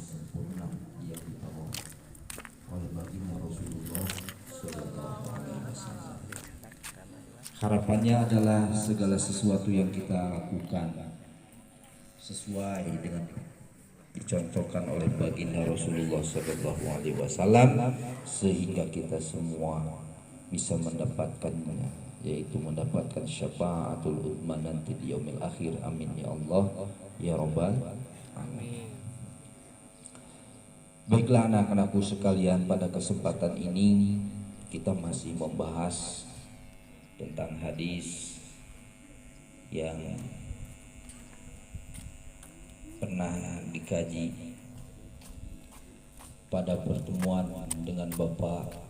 sempurna yang dibawa oleh baginda Rasulullah Sallallahu Alaihi Wasallam. Harapannya adalah segala sesuatu yang kita lakukan sesuai dengan dicontohkan oleh baginda Rasulullah Sallallahu Alaihi Wasallam, sehingga kita semua bisa mendapatkannya, yaitu mendapatkan syafaatul udzma nanti di yaumil akhir. Amin ya Allah ya Rabbal alamin. Baiklah anak-anakku sekalian, pada kesempatan ini kita masih membahas tentang hadis yang pernah dikaji pada pertemuan dengan Bapak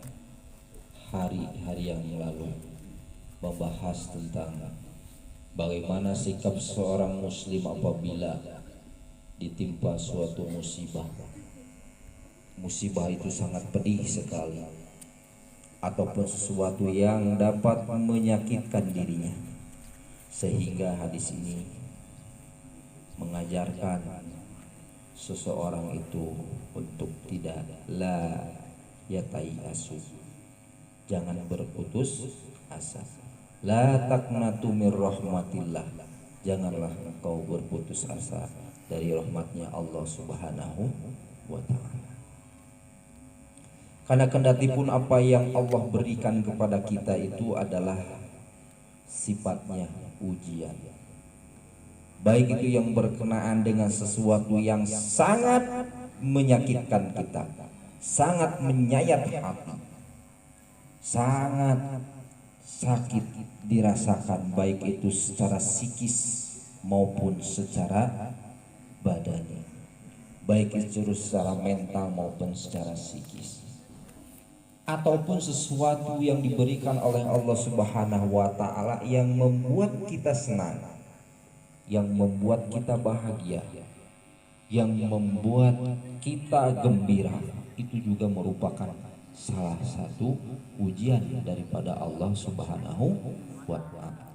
hari-hari yang lalu, membahas tentang bagaimana sikap seorang muslim apabila ditimpa suatu musibah. Musibah itu sangat pedih sekali, ataupun sesuatu yang dapat menyakitkan dirinya, sehingga hadis ini mengajarkan seseorang itu untuk tidak la yatai'asu, jangan berputus asa. La taqnatu mir rahmatillah, janganlah engkau berputus asa dari rahmatnya Allah Subhanahu wa ta'ala. Karena kendati pun apa yang Allah berikan kepada kita itu adalah sifatnya ujian, baik itu yang berkenaan dengan sesuatu yang sangat menyakitkan kita, sangat menyayat hati, sangat sakit dirasakan, baik itu secara psikis maupun secara badani, baik itu secara mental maupun secara psikis, ataupun sesuatu yang diberikan oleh Allah Subhanahu wa ta'ala yang membuat kita senang, yang membuat kita bahagia, yang membuat kita gembira, itu juga merupakan salah satu ujian daripada Allah Subhanahu wa ta'ala.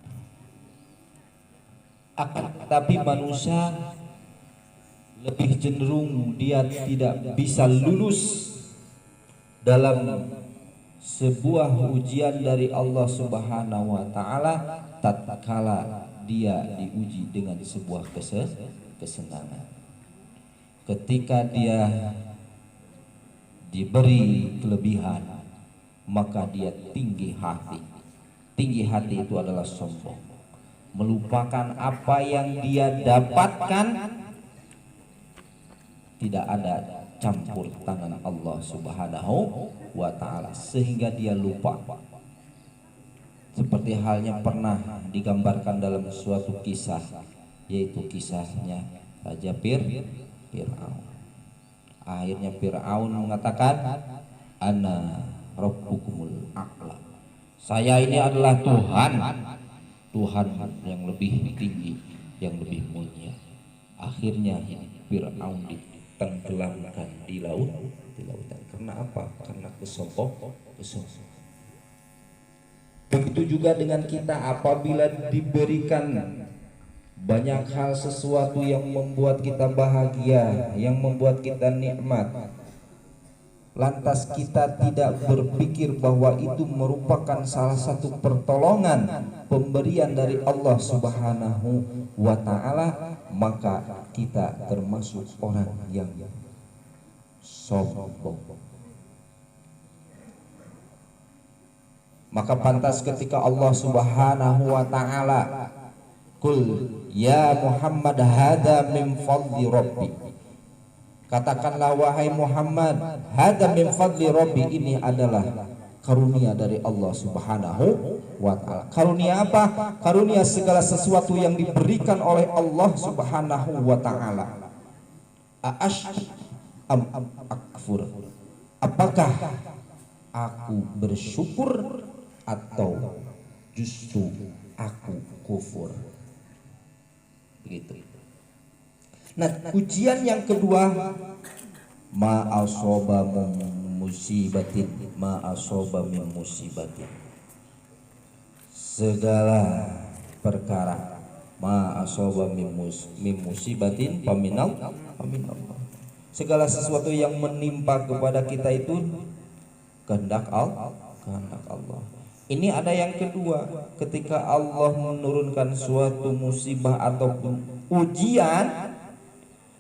Tapi manusia lebih cenderung dia tidak bisa lulus dalam sebuah ujian dari Allah Subhanahu wa ta'ala tatkala dia diuji dengan sebuah kesenangan. Ketika dia diberi kelebihan, maka dia tinggi hati. Tinggi hati itu adalah sombong, melupakan apa yang dia dapatkan. Tidak ada campur tangan Allah Subhanahu wa ta'ala, sehingga dia lupa. Seperti halnya pernah digambarkan dalam suatu kisah, yaitu kisahnya Raja Fir'aun. Akhirnya Fir'aun mengatakan, ana rabbukumul a'la, saya ini adalah Tuhan yang lebih tinggi, yang lebih mulia. Akhirnya Fir'aun ditenggelamkan di lautan. Karena apa? Karena kesombongan. Begitu juga dengan kita, apabila diberikan banyak hal, sesuatu yang membuat kita bahagia, yang membuat kita nikmat, lantas kita tidak berpikir bahwa itu merupakan salah satu pertolongan, pemberian dari Allah Subhanahu wa ta'ala, maka kita termasuk orang yang sombong. Maka pantas ketika Allah Subhanahu wa ta'ala, kul ya Muhammad hada min fadli rabbi, katakanlah wahai Muhammad, hada min fadli rabbi, ini adalah karunia dari Allah Subhanahu wa ta'ala. Karunia apa? Karunia segala sesuatu yang diberikan oleh Allah Subhanahu wa ta'ala. A'ashkur am akfur, apakah aku bersyukur atau justru aku kufur? Begitu. Nah, ujian yang kedua, ma asaba musibatin, ma asaba min musibatin, segala perkara, ma asaba min musibatin paminallah, Segala sesuatu yang menimpa kepada kita itu kehendak Allah. Ini ada yang kedua, ketika Allah menurunkan suatu musibah ataupun ujian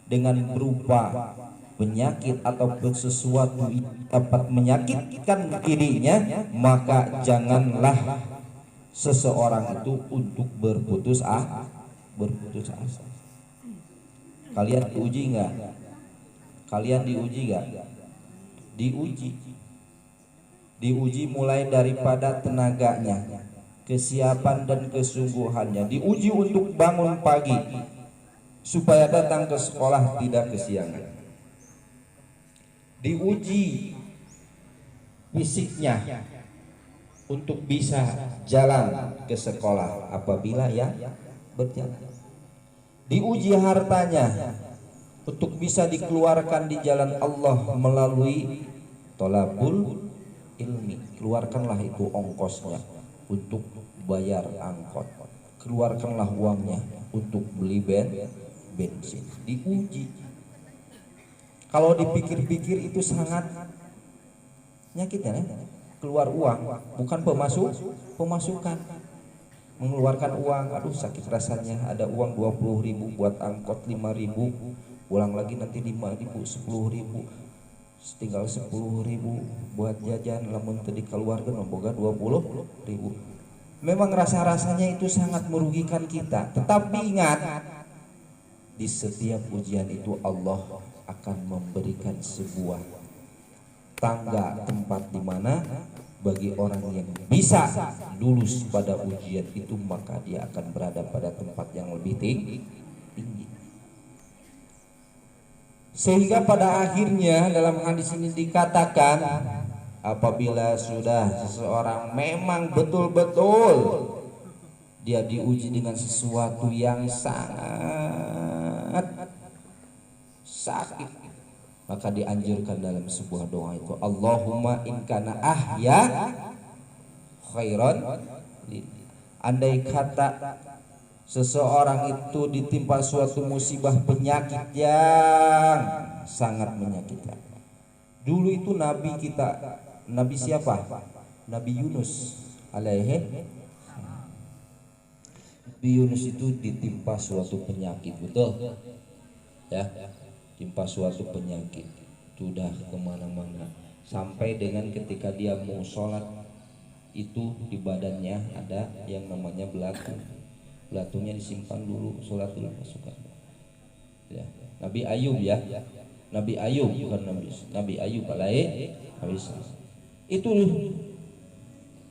dengan berupa penyakit ataupun sesuatu yang dapat menyakitkan dirinya, maka janganlah seseorang itu untuk berputus asa. Kalian diuji nggak? Kalian diuji nggak? Diuji mulai daripada tenaganya, kesiapan dan kesungguhannya. Diuji untuk bangun pagi supaya datang ke sekolah tidak kesiangan. Diuji fisiknya untuk bisa jalan ke sekolah apabila ya berjalan. Diuji hartanya untuk bisa dikeluarkan di jalan Allah melalui tolabul ilmi. Keluarkanlah itu ongkosnya untuk bayar angkot, keluarkanlah uangnya untuk beli bensin. Diuji. Kalau dipikir-pikir itu sangat nyakitnya, keluar uang bukan pemasukan, mengeluarkan uang, aduh sakit rasanya. Ada uang 20.000 buat angkot, 5.000 pulang lagi nanti 5.000, 10.000, tinggal 10.000 buat jajan, lamun tadi keluarga boga 20.000. Memang rasa-rasanya itu sangat merugikan kita. Tetapi ingat, di setiap ujian itu Allah akan memberikan sebuah tangga tempat di mana bagi orang yang bisa lulus pada ujian itu, maka dia akan berada pada tempat yang lebih tinggi. Sehingga pada akhirnya dalam hadis ini dikatakan, apabila sudah seseorang memang betul-betul dia diuji dengan sesuatu yang sangat sakit, maka dianjurkan dalam sebuah doa itu, Allahumma in kana ahya khairan. Andai kata seseorang itu ditimpa suatu musibah penyakit yang sangat menyakitkan. Dulu itu nabi kita, nabi siapa? Nabi Yunus alaihi. Nabi Yunus itu ditimpa suatu penyakit, betul? Ya, timpa suatu penyakit, sudah kemana-mana, sampai dengan ketika dia mau sholat itu di badannya ada yang namanya belatunya disimpan dulu, sholat dulu masukkan. Ya, Nabi Ayub ya, Nabi Ayub bukan Nabi Ayub alaihi itu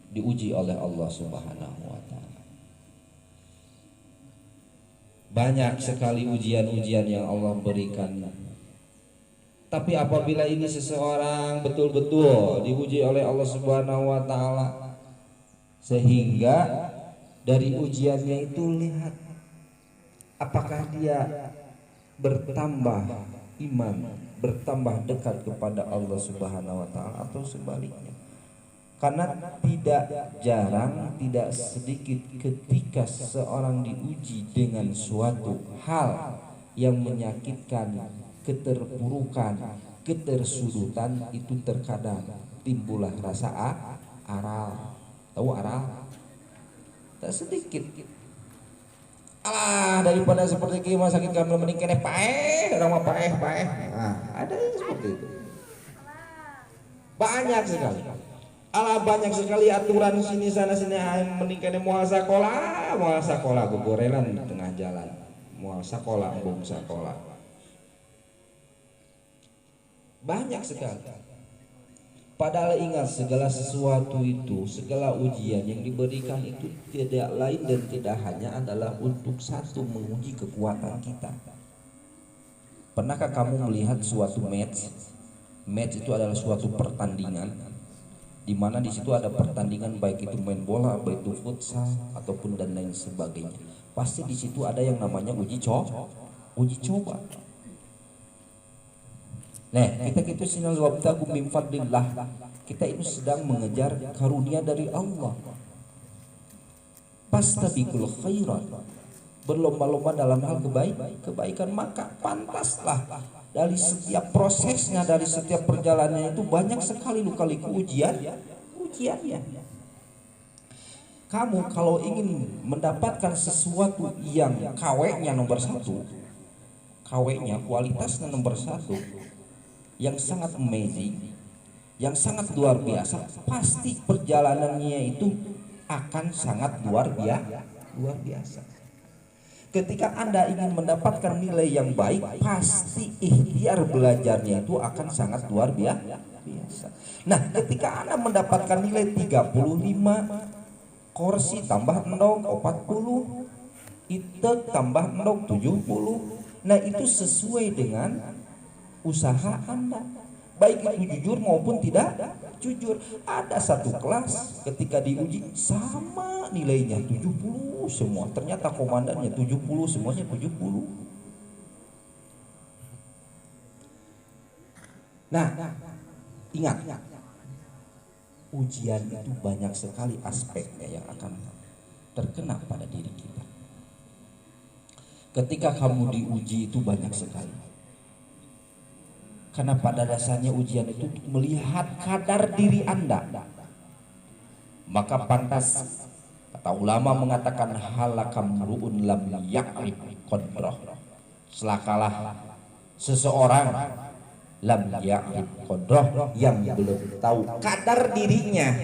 diuji oleh Allah Subhanahu wa taala. Banyak sekali ujian-ujian yang Allah berikan. Tapi apabila ini seseorang betul-betul diuji oleh Allah Subhanahu wa taala, sehingga dari ujiannya itu lihat apakah dia bertambah iman, bertambah dekat kepada Allah Subhanahu wa taala, atau sebaliknya. Karena tidak jarang, tidak sedikit ketika seseorang diuji dengan suatu hal yang menyakitkan, keterpurukan, ketersudutan, itu terkadang timbullah rasa aral. Tahu aral? Tak sedikit. Alah, daripada seperti kieu mah sakit kami mending kene paeh, orang mah paeh. Nah, ada yang seperti itu. Banyak sekali. Alah, banyak sekali aturan sini sana sini, mending kene moal sakola gogorelan di tengah jalan. Moal sakola, embung sakola. Banyak sekali. Padahal ingat, segala sesuatu itu, segala ujian yang diberikan itu tidak lain dan tidak hanya adalah untuk satu, menguji kekuatan kita. Pernahkah kamu melihat suatu match? Match itu adalah suatu pertandingan, di mana di situ ada pertandingan, baik itu main bola, baik itu futsal ataupun dan lain sebagainya. Pasti di situ ada yang namanya uji coba. Nah, kita sinal wabtagu min fadlillah. Kita itu sedang mengejar karunia dari Allah. Fastabiqul khairat. Berlomba-lomba dalam hal kebaikan, maka pantaslah Dari setiap prosesnya, dari setiap perjalanannya itu banyak sekali luka-liku ujiannya. Kamu kalau ingin mendapatkan sesuatu yang KW-nya nomor satu, KW-nya kualitasnya nomor satu, yang sangat amazing, yang sangat luar biasa, pasti perjalanannya itu akan sangat luar biasa. Ketika Anda ingin mendapatkan nilai yang baik, pasti ikhtiar belajarnya itu akan sangat luar biasa. Nah, ketika Anda mendapatkan nilai 35, kursi tambah 0 40, itu tambah 0 70. Nah, itu sesuai dengan usaha Anda, baik itu jujur maupun tidak jujur. Ada satu kelas ketika diuji sama nilainya 70 semua, ternyata komandannya 70, semuanya 70. Nah, ingat, ujian itu banyak sekali aspeknya yang akan terkena pada diri kita. Ketika kamu diuji itu banyak sekali, karena pada dasarnya ujian itu melihat kadar diri Anda. Maka pantas kata ulama mengatakan halakam ru'un lam ya'rif qadrah. Celakalah seseorang lam ya'rif qadrah, yang belum tahu kadar dirinya.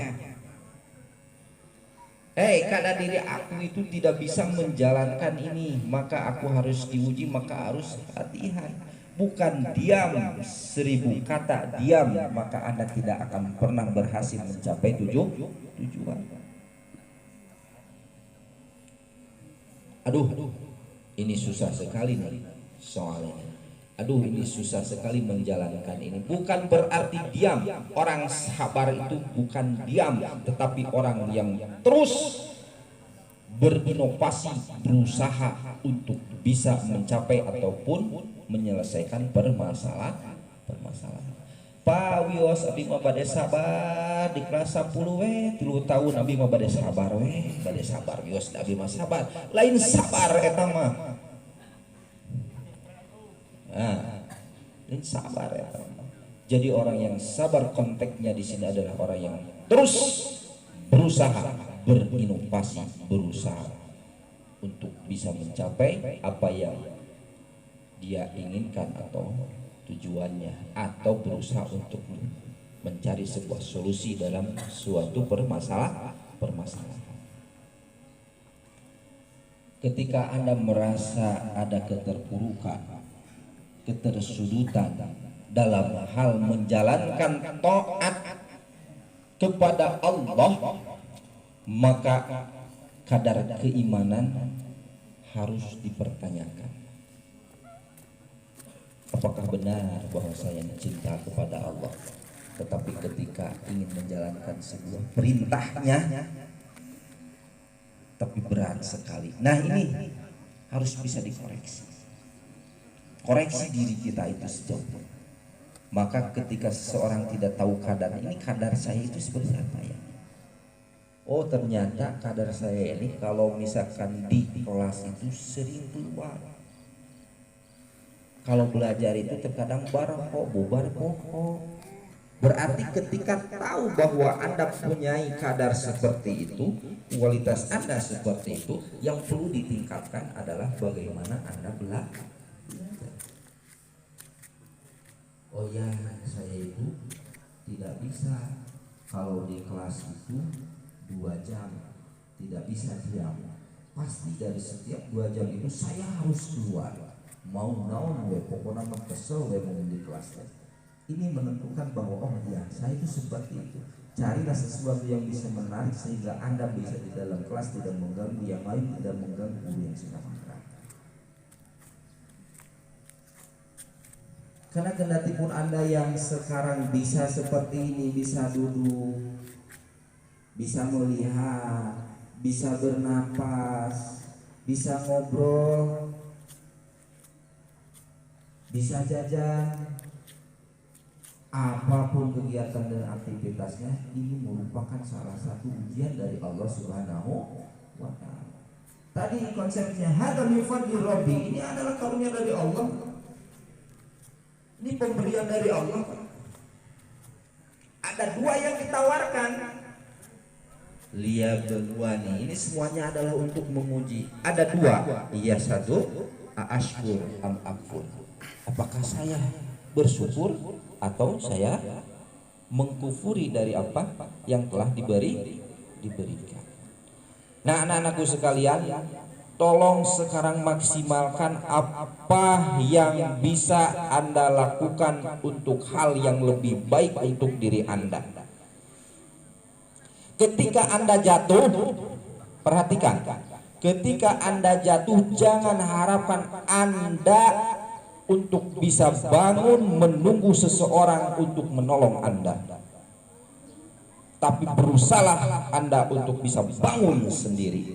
Kadar diri aku itu tidak bisa menjalankan ini, maka aku harus diuji, maka harus latihan. Bukan diam 1000 kata diam, maka Anda tidak akan pernah berhasil mencapai tujuan. Aduh, ini susah sekali nih soalnya. Aduh, ini susah sekali menjalankan ini. Bukan berarti diam. Orang sabar itu bukan diam, tetapi orang yang terus berinovasi, berusaha untuk bisa mencapai ataupun menyelesaikan permasalahan. Pak Wios abdi mah bade sabar di kelas 10 3 tahun abdi mah bade sabar Wios abdi mah sabar. Lain sabar eta mah. Lain sabar eta mah. Jadi orang yang sabar konteksnya di sini adalah orang yang terus berusaha, berinovasi, berusaha untuk bisa mencapai apa yang dia inginkan atau tujuannya, atau berusaha untuk mencari sebuah solusi dalam suatu permasalahan. Ketika Anda merasa ada keterpurukan, ketersudutan dalam hal menjalankan taat kepada Allah, maka kadar keimanan harus dipertanyakan. Apakah benar bahwa saya cinta kepada Allah, tetapi ketika ingin menjalankan sebuah perintahnya tapi berat sekali. Nah, ini harus bisa dikoreksi. Koreksi diri kita itu sejauh. Maka ketika seseorang tidak tahu kadar, ini kadar saya itu seperti apa ya? Oh, ternyata kadar saya ini kalau misalkan di kelas itu sering keluar. Kalau belajar itu terkadang bubar kok. Berarti ketika tahu bahwa Anda punya kadar seperti itu, kualitas Anda seperti itu, yang perlu ditingkatkan adalah bagaimana Anda belajar. Oh ya, saya itu tidak bisa kalau di kelas itu 2 jam, tidak bisa diam. Pasti dari setiap 2 jam itu saya harus keluar. Mau naon we, pokoknya mah kesel we mau di kelas. Ini menentukan bahwa oh ya, saya itu seperti itu. Carilah sesuatu yang bisa menarik sehingga Anda bisa di dalam kelas tidak mengganggu yang lain, tidak mengganggu guru yang sedang menerangkan. Karena kendati pun Anda yang sekarang bisa seperti ini, bisa duduk, bisa melihat, bisa bernapas, bisa ngobrol, bisa jajan, apapun kegiatan dan aktivitasnya, ini merupakan salah satu ujian dari Allah Subhanahu wa Ta'ala. Tadi konsepnya hadza min fadli Rabbi, ini adalah karunia dari Allah. Ini pemberian dari Allah. Ada dua yang ditawarkan. Liyabluwani, ini semuanya adalah untuk menguji. Ada dua. Iya, satu, aashkur am akfur. Apakah saya bersyukur atau saya mengkufuri dari apa yang telah diberikan. Nah, anak-anakku sekalian, tolong sekarang maksimalkan apa yang bisa Anda lakukan untuk hal yang lebih baik untuk diri Anda. Ketika Anda jatuh, perhatikan, ketika Anda jatuh, jangan harapkan Anda untuk bisa bangun menunggu seseorang untuk menolong Anda. Tapi berusahalah Anda untuk bisa bangun sendiri.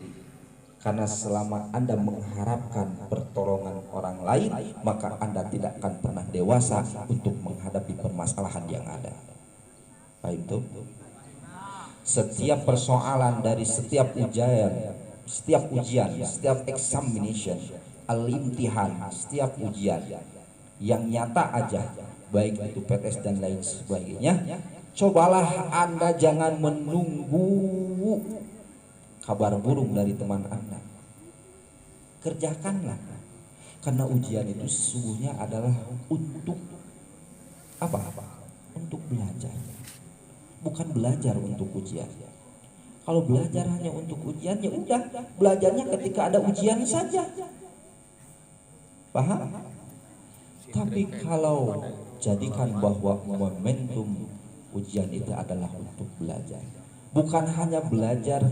Karena selama Anda mengharapkan pertolongan orang lain, maka Anda tidak akan pernah dewasa untuk menghadapi permasalahan yang ada. Baik itu. Setiap persoalan dari setiap ujian, setiap examination, al-imtihan, setiap ujian yang nyata aja, baik itu PTS dan lain sebagainya, cobalah Anda jangan menunggu kabar burung dari teman Anda. Kerjakanlah, karena ujian itu sesungguhnya adalah untuk apa? Untuk belajar. Bukan belajar untuk ujian. Kalau belajar hanya untuk ujian, ya udah, belajarnya ketika ada ujian saja. Paham? Tapi kalau jadikan bahwa momentum ujian itu adalah untuk belajar, bukan hanya belajar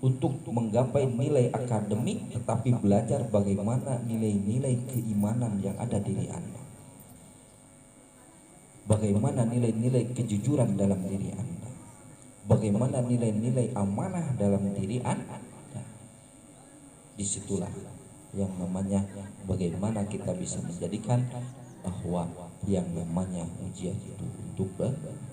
untuk menggapai nilai akademik, tetapi belajar bagaimana nilai-nilai keimanan yang ada di diri Anda. Bagaimana nilai-nilai kejujuran dalam diri Anda. Bagaimana nilai-nilai amanah dalam diri Anda. Disitulah yang namanya bagaimana kita bisa menjadikan bahwa yang namanya ujian itu untuk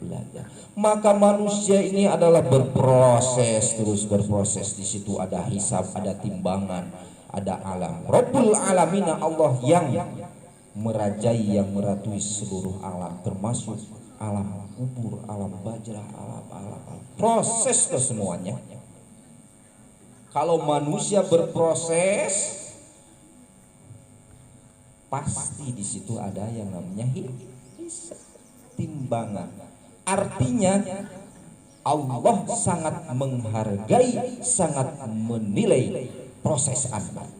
belajar. Maka manusia ini adalah berproses, terus berproses. Di situ ada hisab, ada timbangan, ada alam. Rabbul Alamina, Allah yang merajai, yang meratui seluruh alam, termasuk alam kubur, alam bajrah, alam proses ke semuanya. Kalau manusia berproses, pasti di situ ada yang namanya hisab, timbangan. Artinya Allah sangat menghargai, sangat menilai proses Anda.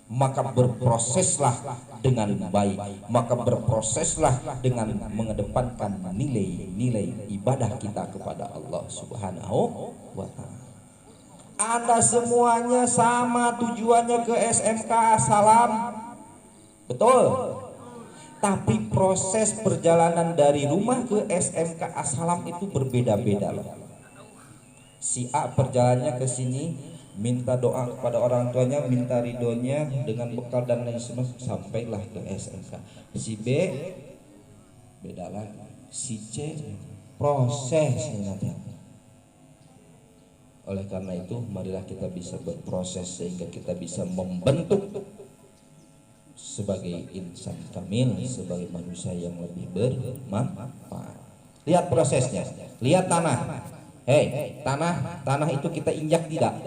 Maka berproseslah dengan baik, maka berproseslah dengan mengedepankan nilai-nilai ibadah kita kepada Allah Subhanahu wa Ta'ala. Anda semuanya sama tujuannya ke SMK Salam, betul? Tapi proses perjalanan dari rumah ke SMK Salam itu berbeda-beda loh. Si A perjalanannya ke sini, minta doa kepada orang tuanya, minta ridhonya dengan bekal dan lain sebagainya, sampailah ke SMK. Si B beda lagi, si C prosesnya. Oleh karena itu, marilah kita bisa berproses sehingga kita bisa membentuk sebagai insan kamil, sebagai manusia yang lebih bermanfaat. Lihat prosesnya, lihat tanah. Hei, tanah itu kita injak tidak?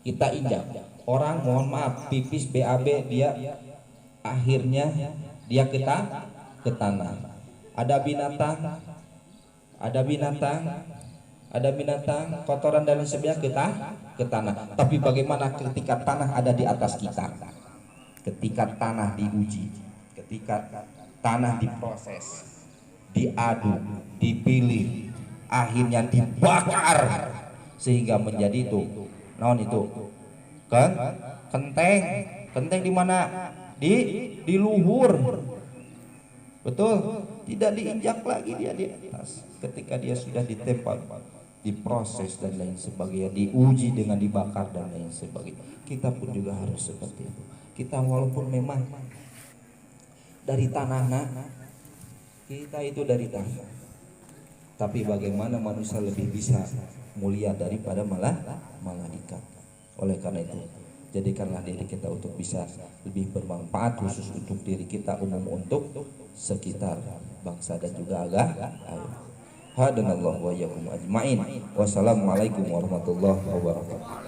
Kita injak. Orang mohon maaf pipis BAB, dia akhirnya dia ke tanah. Ada binatang, kotoran dan sebagainya ke tanah. Tapi bagaimana ketika tanah ada di atas kita? Ketika tanah diuji, ketika tanah diproses, diaduk, dipilih, akhirnya dibakar sehingga menjadi itu. Naon itu? Kenteng di mana? Di luhur. Betul? Tidak diinjak lagi dia di atas. Ketika dia sudah ditempa, diproses dan lain sebagainya, diuji dengan dibakar dan lain sebagainya. Kita pun juga harus seperti itu. Kita walaupun memang dari tanah, kita itu dari tanah, tapi bagaimana manusia lebih bisa mulia daripada malaikat. Oleh karena itu, Jadikanlah diri kita untuk bisa lebih bermanfaat, khusus untuk diri kita, umum untuk sekitar bangsa dan juga agama. Hadanallahu wa iyyakum ajmain. Wassalamualaikum warahmatullahi wabarakatuh.